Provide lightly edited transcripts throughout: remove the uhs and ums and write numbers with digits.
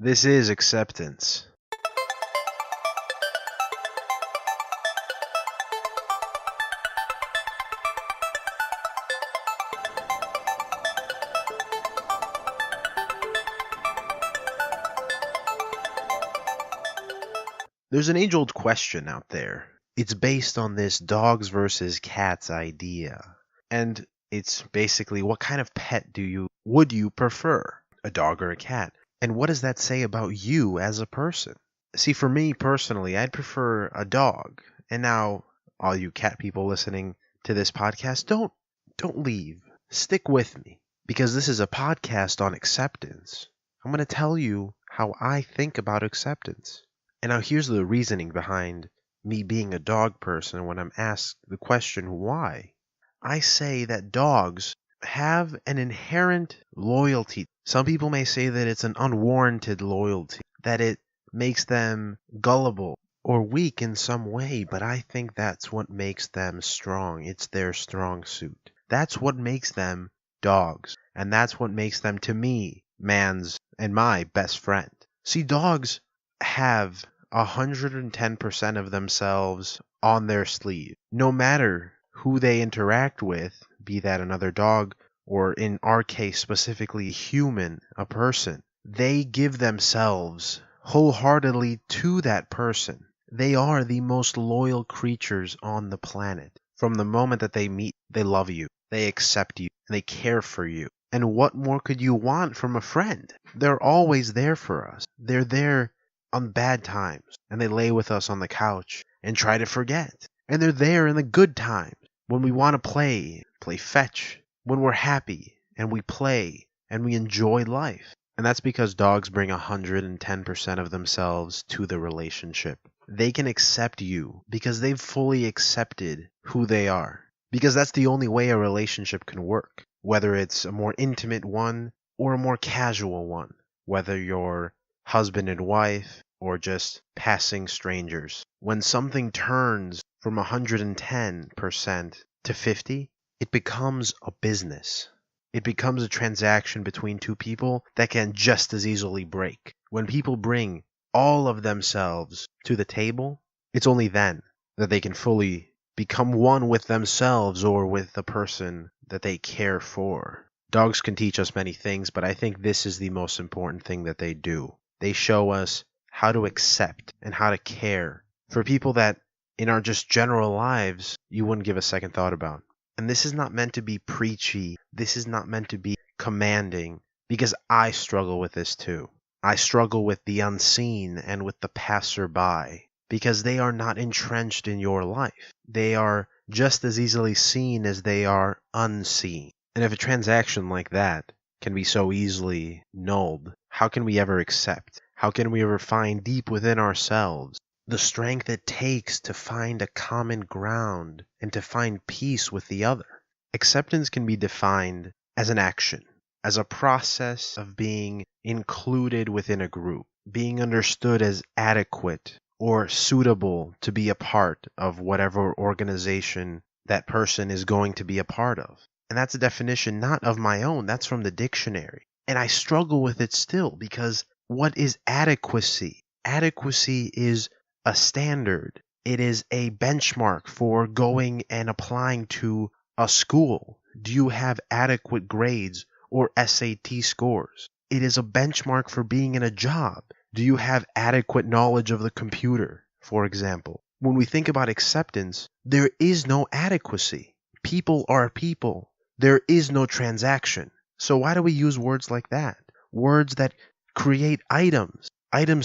This is acceptance. There's an age-old question out there. It's based on this dogs versus cats idea. And it's basically, what kind of pet would you prefer? A dog or a cat? And what does that say about you as a person? See, for me personally, I'd prefer a dog. And now, all you cat people listening to this podcast, don't leave. Stick with me, because this is a podcast on acceptance. I'm going to tell you how I think about acceptance. And now here's the reasoning behind me being a dog person when I'm asked the question why. I say that dogs have an inherent loyalty. Some people may say that it's an unwarranted loyalty, that it makes them gullible or weak in some way, but I think that's what makes them strong. It's their strong suit. That's what makes them dogs, and that's what makes them, to me, man's and my best friend. See, dogs have 110% of themselves on their sleeve. No matter who they interact with, be that another dog or, in our case specifically, a human, a person, they give themselves wholeheartedly to that person. They are the most loyal creatures on the planet. From the moment that they meet, they love you, they accept you, and they care for you. And what more could you want from a friend? They're always there for us. They're there on bad times, and they lay with us on the couch and try to forget. And they're there in the good times, when we want to play fetch, when we're happy, and we play, and we enjoy life. And that's because dogs bring 110% of themselves to the relationship. They can accept you because they've fully accepted who they are. Because that's the only way a relationship can work, whether it's a more intimate one or a more casual one, whether you're husband and wife, or just passing strangers. When something turns from 110% to 50, it becomes a business. It becomes a transaction between two people that can just as easily break. When people bring all of themselves to the table, it's only then that they can fully become one with themselves or with the person that they care for. Dogs can teach us many things, but I think this is the most important thing that they do. They show us how to accept and how to care for people that in our just general lives you wouldn't give a second thought about. And this is not meant to be preachy. This is not meant to be commanding, because I struggle with this too. I struggle with the unseen and with the passerby, because they are not entrenched in your life. They are just as easily seen as they are unseen. And if a transaction like that can be so easily nulled, how can we ever accept? How can we ever find deep within ourselves the strength it takes to find a common ground and to find peace with the other? Acceptance can be defined as an action, as a process of being included within a group, being understood as adequate or suitable to be a part of whatever organization that person is going to be a part of. And that's a definition not of my own, that's from the dictionary. And I struggle with it still, because what is adequacy? Adequacy is a standard. It is a benchmark for going and applying to a school. Do you have adequate grades or SAT scores? It is a benchmark for being in a job. Do you have adequate knowledge of the computer, for example? When we think about acceptance, there is no adequacy. People are people. There is no transaction. So why do we use words like that? Words that create items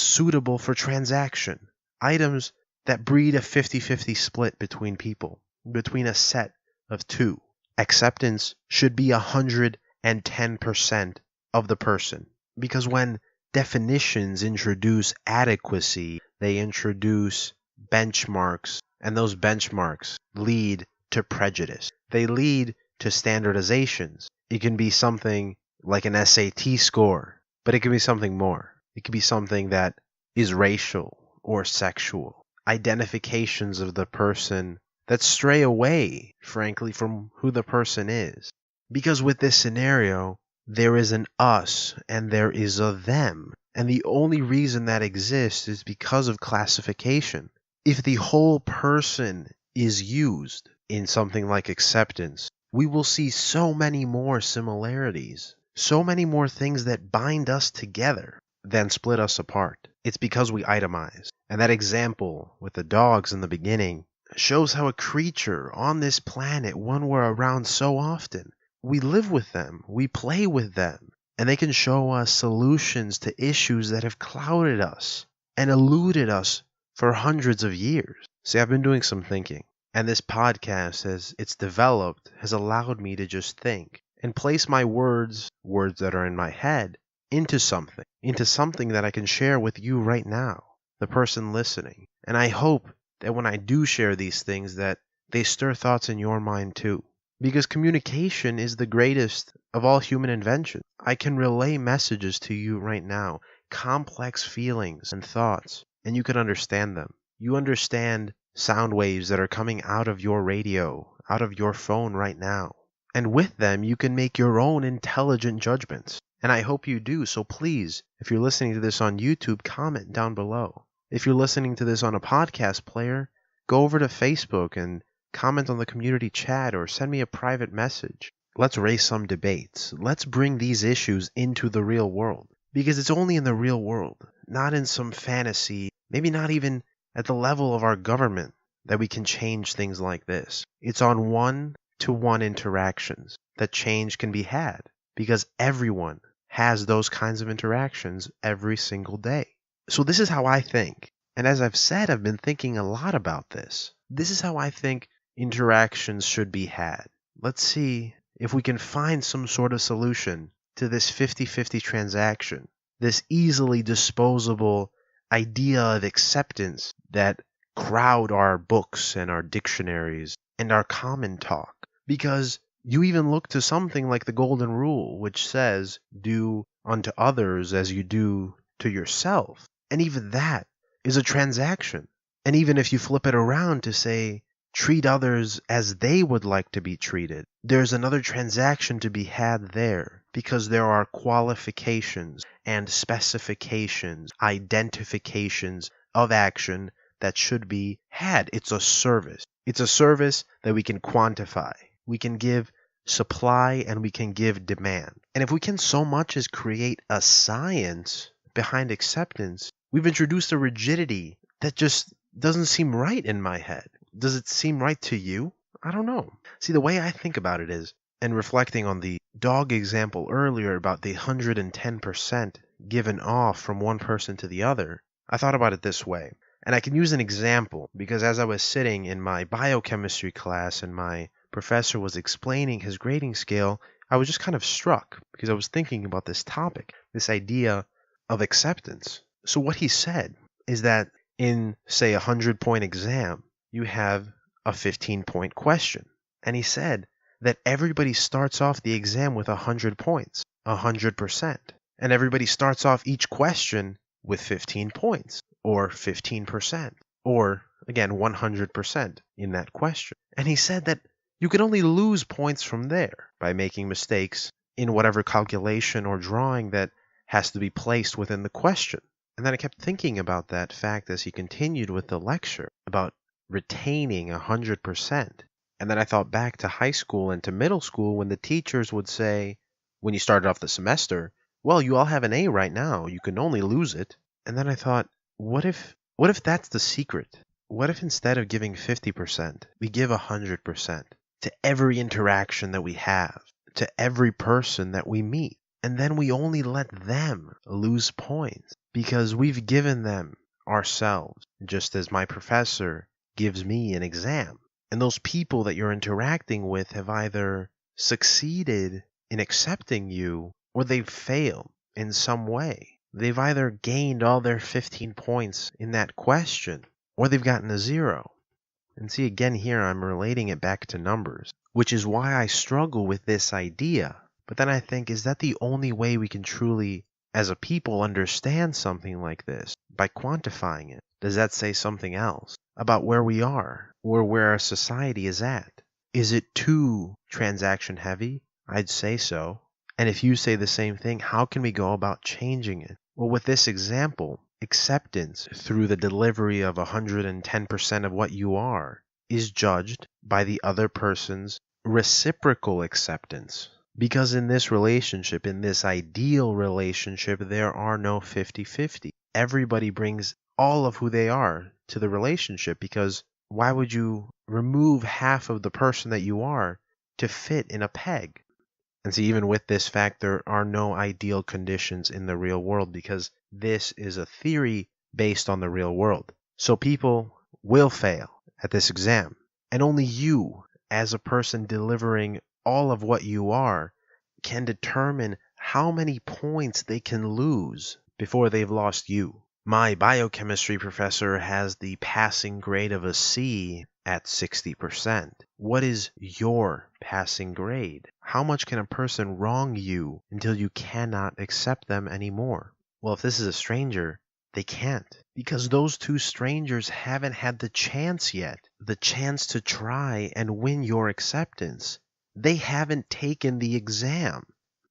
suitable for transaction, items that breed a 50-50 split between people, between a set of two. Acceptance should be 110% of the person, because when definitions introduce adequacy, they introduce benchmarks, and those benchmarks lead to prejudice. They lead to standardizations. It can be something like an SAT score, but it can be something more. It could be something that is racial or sexual. Identifications of the person that stray away, frankly, from who the person is. Because with this scenario, there is an us and there is a them. And the only reason that exists is because of classification. If the whole person is used in something like acceptance, we will see so many more similarities, so many more things that bind us together than split us apart. It's because we itemize. And that example with the dogs in the beginning shows how a creature on this planet, one we're around so often, we live with them, we play with them, and they can show us solutions to issues that have clouded us and eluded us for hundreds of years. See, I've been doing some thinking, and this podcast, as it's developed, has allowed me to just think and place my words that are in my head, into something that I can share with you right now, the person listening. And I hope that when I do share these things, that they stir thoughts in your mind too. Because communication is the greatest of all human inventions. I can relay messages to you right now, complex feelings and thoughts, and you can understand them. You understand sound waves that are coming out of your radio, out of your phone right now. And with them, you can make your own intelligent judgments. And I hope you do. So please, if you're listening to this on YouTube, comment down below. If you're listening to this on a podcast player, go over to Facebook and comment on the community chat or send me a private message. Let's raise some debates. Let's bring these issues into the real world. Because it's only in the real world, not in some fantasy, maybe not even at the level of our government, that we can change things like this. It's on one-to-one interactions that change can be had. Because everyone has those kinds of interactions every single day. So this is how I think. And as I've said, I've been thinking a lot about this. This is how I think interactions should be had. Let's see if we can find some sort of solution to this 50-50 transaction, this easily disposable idea of acceptance that crowd our books and our dictionaries and our common talk. Because you even look to something like the Golden Rule, which says, do unto others as you do to yourself. And even that is a transaction. And even if you flip it around to say, treat others as they would like to be treated, there's another transaction to be had there, because there are qualifications and specifications, identifications of action that should be had. It's a service. It's a service that we can quantify. We can give supply and we can give demand. And if we can so much as create a science behind acceptance, we've introduced a rigidity that just doesn't seem right in my head. Does it seem right to you? I don't know. See, the way I think about it is, and reflecting on the dog example earlier about the 110% given off from one person to the other, I thought about it this way. And I can use an example because as I was sitting in my biochemistry class and my professor was explaining his grading scale, I was just kind of struck because I was thinking about this topic, this idea of acceptance. So what he said is that in, say, a 100-point exam, you have a 15-point question. And he said that everybody starts off the exam with 100 points, 100%. And everybody starts off each question with 15 points, or 15%, or, again, 100% in that question. And he said that you can only lose points from there by making mistakes in whatever calculation or drawing that has to be placed within the question. And then I kept thinking about that fact as he continued with the lecture about retaining 100%. And then I thought back to high school and to middle school when the teachers would say, when you started off the semester, well, you all have an A right now, you can only lose it. And then I thought, what if that's the secret? What if instead of giving 50%, we give 100% to every interaction that we have, to every person that we meet? And then we only let them lose points because we've given them ourselves, just as my professor gives me an exam. And those people that you're interacting with have either succeeded in accepting you or they've failed in some way. They've either gained all their 15 points in that question or they've gotten a 0. And see, again here I'm relating it back to numbers, which is why I struggle with this idea. But then I think, is that the only way we can truly, as a people, understand something like this? By quantifying it? Does that say something else about where we are or where our society is at? Is it too transaction heavy? I'd say so. And if you say the same thing, how can we go about changing it? Well, with this example, acceptance through the delivery of 110% of what you are is judged by the other person's reciprocal acceptance. Because in this relationship, in this ideal relationship, there are no 50-50. Everybody brings all of who they are to the relationship, because why would you remove half of the person that you are to fit in a peg? And see, even with this fact, there are no ideal conditions in the real world, because this is a theory based on the real world. So people will fail at this exam. And only you, as a person delivering all of what you are, can determine how many points they can lose before they've lost you. My biochemistry professor has the passing grade of a C at 60%. What is your passing grade? How much can a person wrong you until you cannot accept them anymore? Well, if this is a stranger, they can't, because those two strangers haven't had the chance yet, the chance to try and win your acceptance. They haven't taken the exam.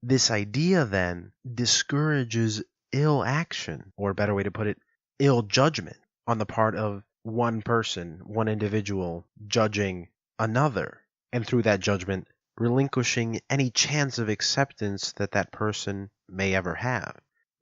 This idea then discourages ill action, or a better way to put it, ill judgment on the part of one person, one individual, judging another, and through that judgment, relinquishing any chance of acceptance that that person may ever have.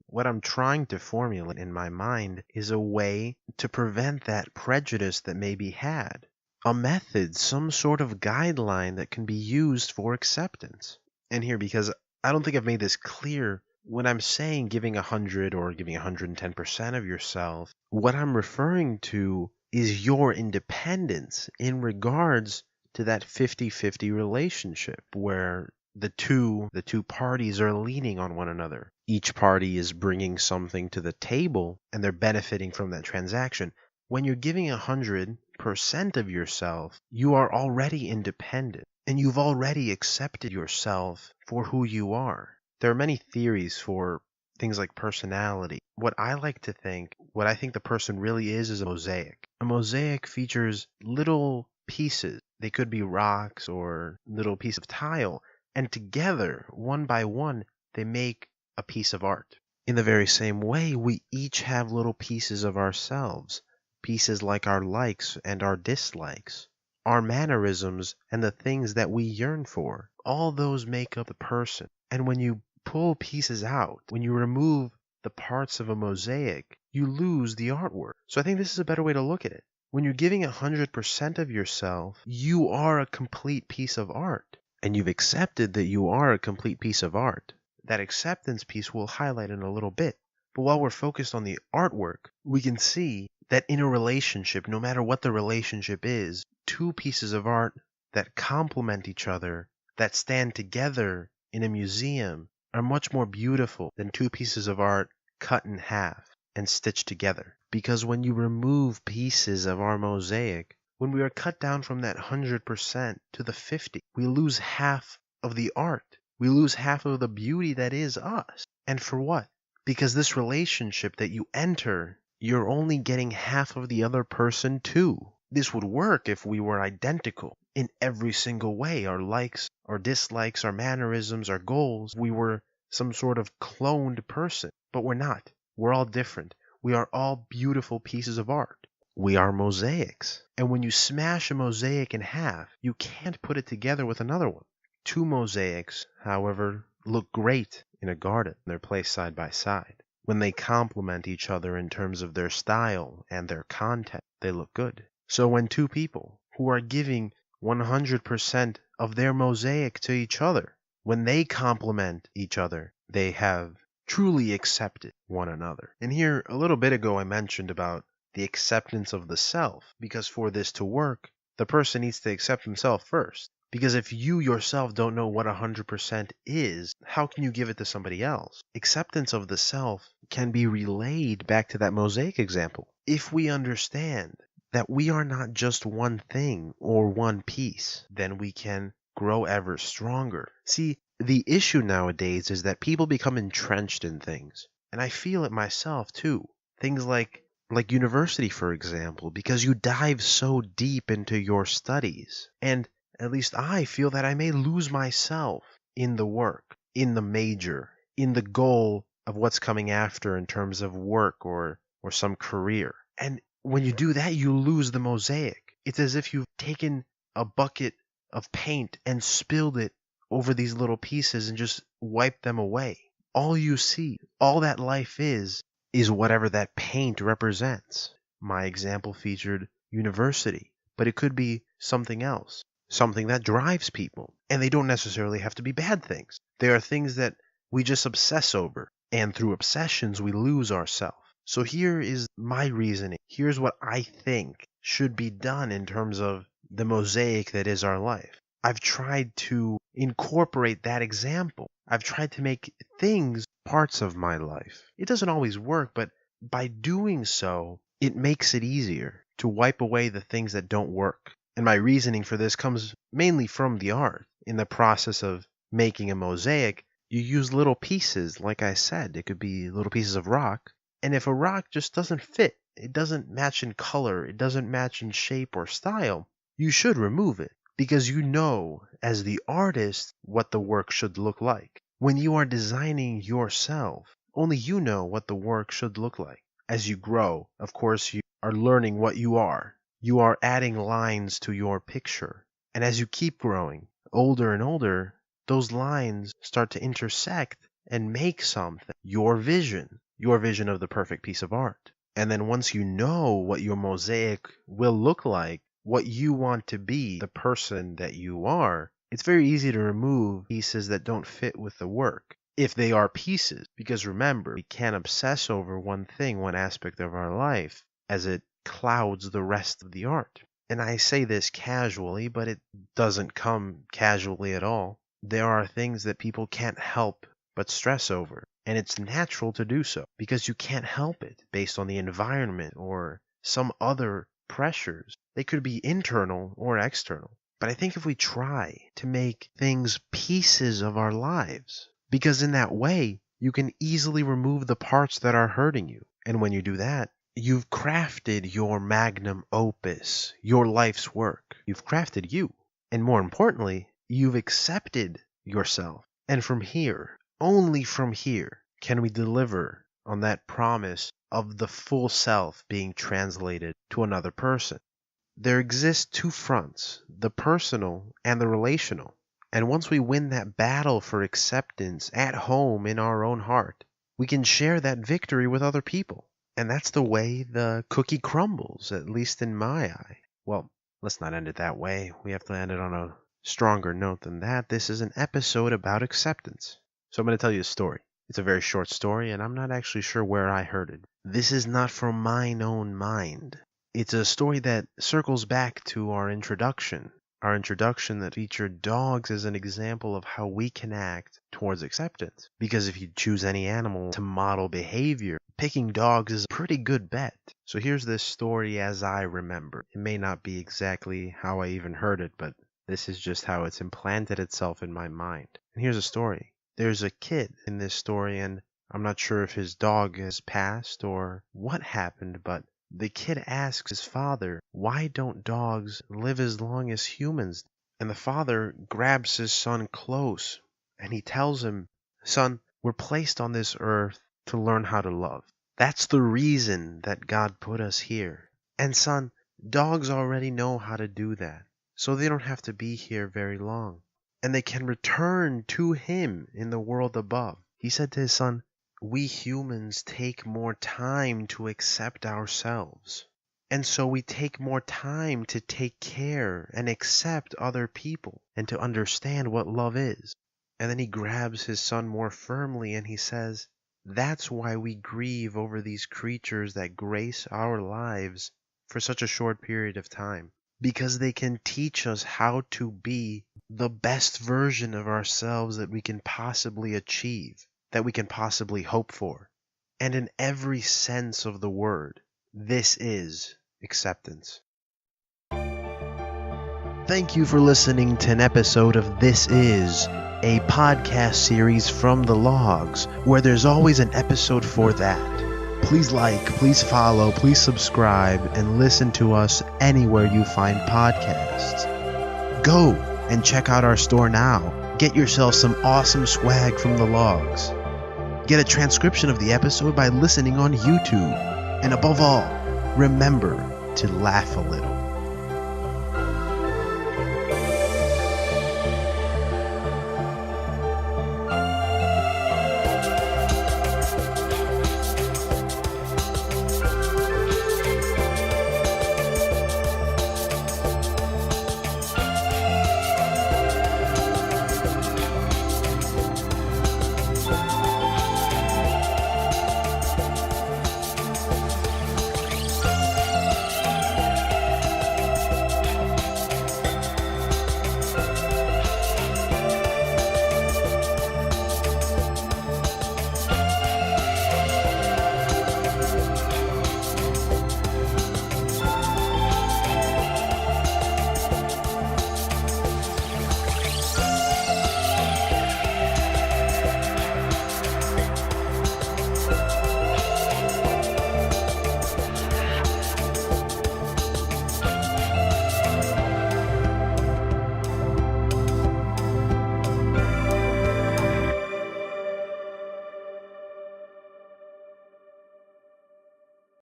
What I'm trying to formulate in my mind is a way to prevent that prejudice that may be had. A method, some sort of guideline that can be used for acceptance. And here, because I don't think I've made this clear, when I'm saying giving 100 or giving 110% of yourself, what I'm referring to is your independence in regards to that 50-50 relationship where the two parties are leaning on one another. Each party is bringing something to the table and they're benefiting from that transaction. When you're giving 100% of yourself, you are already independent and you've already accepted yourself for who you are. There are many theories for things like personality. What I like to think, what I think the person really is a mosaic. A mosaic features little pieces. They could be rocks or little piece of tile, and together, one by one, they make a piece of art. In the very same way, we each have little pieces of ourselves, pieces like our likes and our dislikes, our mannerisms and the things that we yearn for. All those make up the person. And when you pull pieces out, when you remove the parts of a mosaic, you lose the artwork. So I think this is a better way to look at it. When you're giving 100% of yourself, you are a complete piece of art. And you've accepted that you are a complete piece of art. That acceptance piece we'll highlight in a little bit. But while we're focused on the artwork, we can see that in a relationship, no matter what the relationship is, two pieces of art that complement each other, that stand together in a museum, are much more beautiful than two pieces of art cut in half and stitched together. Because when you remove pieces of our mosaic, when we are cut down from that 100% to the 50, we lose half of the art. We lose half of the beauty that is us. And for what? Because this relationship that you enter, you're only getting half of the other person too. This would work if we were identical in every single way. Our likes, our dislikes, our mannerisms, our goals. We were some sort of cloned person. But we're not. We're all different. We are all beautiful pieces of art. We are mosaics. And when you smash a mosaic in half, you can't put it together with another one. Two mosaics, however, look great in a garden. They're placed side by side. When they complement each other in terms of their style and their content, they look good. So when two people who are giving 100% of their mosaic to each other, when they complement each other, they have truly accepted one another. And here, a little bit ago, I mentioned about the acceptance of the self, because for this to work, the person needs to accept himself first. Because if you yourself don't know what 100% is, how can you give it to somebody else? Acceptance of the self can be relayed back to that mosaic example. If we understand that we are not just one thing or one piece, then we can grow ever stronger. See, the issue nowadays is that people become entrenched in things. And I feel it myself too. Things like university, for example, because you dive so deep into your studies. And at least I feel that I may lose myself in the work. in the major, in the goal of what's coming after in terms of work or some career. And when you do that, you lose the mosaic. It's as if you've taken a bucket of paint and spilled it over these little pieces and just wiped them away. All you see, all that life is whatever that paint represents. My example featured university, but it could be something else, something that drives people. And they don't necessarily have to be bad things. They are things that we just obsess over, and through obsessions we lose ourselves. So here is my reasoning. Here's what I think should be done in terms of the mosaic that is our life. I've tried to incorporate that example. I've tried to make things parts of my life. It doesn't always work, but by doing so, it makes it easier to wipe away the things that don't work. And my reasoning for this comes mainly from the art. In the process of making a mosaic, you use little pieces, like I said. It could be little pieces of rock. And if a rock just doesn't fit, it doesn't match in color, it doesn't match in shape or style, you should remove it. Because you know, as the artist, what the work should look like. When you are designing yourself, only you know what the work should look like. As you grow, of course, you are learning what you are. You are adding lines to your picture. And as you keep growing, older and older, those lines start to intersect and make something. Your vision of the perfect piece of art. And then once you know what your mosaic will look like, what you want to be, the person that you are, it's very easy to remove pieces that don't fit with the work, if they are pieces. Because remember, we can't obsess over one thing, one aspect of our life, as it clouds the rest of the art. And I say this casually, but it doesn't come casually at all. There are things that people can't help but stress over, and it's natural to do so, because you can't help it based on the environment or some other pressures. They could be internal or external. But I think if we try to make things pieces of our lives, because in that way, you can easily remove the parts that are hurting you. And when you do that, you've crafted your magnum opus, your life's work. You've crafted you. And more importantly, you've accepted yourself. And from here, only from here, can we deliver on that promise of the full self being translated to another person. There exist two fronts, the personal and the relational. And once we win that battle for acceptance at home in our own heart, we can share that victory with other people. And that's the way the cookie crumbles, at least in my eye. Well, let's not end it that way. We have to end it on a stronger note than that. This is an episode about acceptance. So I'm going to tell you a story. It's a very short story, and I'm not actually sure where I heard it. This is not from mine own mind. It's a story that circles back to our introduction that featured dogs as an example of how we can act towards acceptance. Because if you choose any animal to model behavior, picking dogs is a pretty good bet. So here's this story as I remember. It may not be exactly how I even heard it, but this is just how it's implanted itself in my mind. And here's a story. There's a kid in this story, and I'm not sure if his dog has passed or what happened, but the kid asks his father, why don't dogs live as long as humans? And the father grabs his son close, and he tells him, son, we're placed on this earth to learn how to love. That's the reason that God put us here. And son, dogs already know how to do that, so they don't have to be here very long. And they can return to him in the world above. He said to his son, we humans take more time to accept ourselves. And so we take more time to take care and accept other people and to understand what love is. And then he grabs his son more firmly and he says, that's why we grieve over these creatures that grace our lives for such a short period of time. Because they can teach us how to be the best version of ourselves that we can possibly achieve, that we can possibly hope for. And in every sense of the word, this is acceptance. Thank you for listening to an episode of This Is, a podcast series from the Logues, where there's always an episode for that. Please like, please follow, please subscribe, and listen to us anywhere you find podcasts. Go and check out our store now. Get yourself some awesome swag from the Logues. Get a transcription of the episode by listening on YouTube. And above all, remember to laugh a little.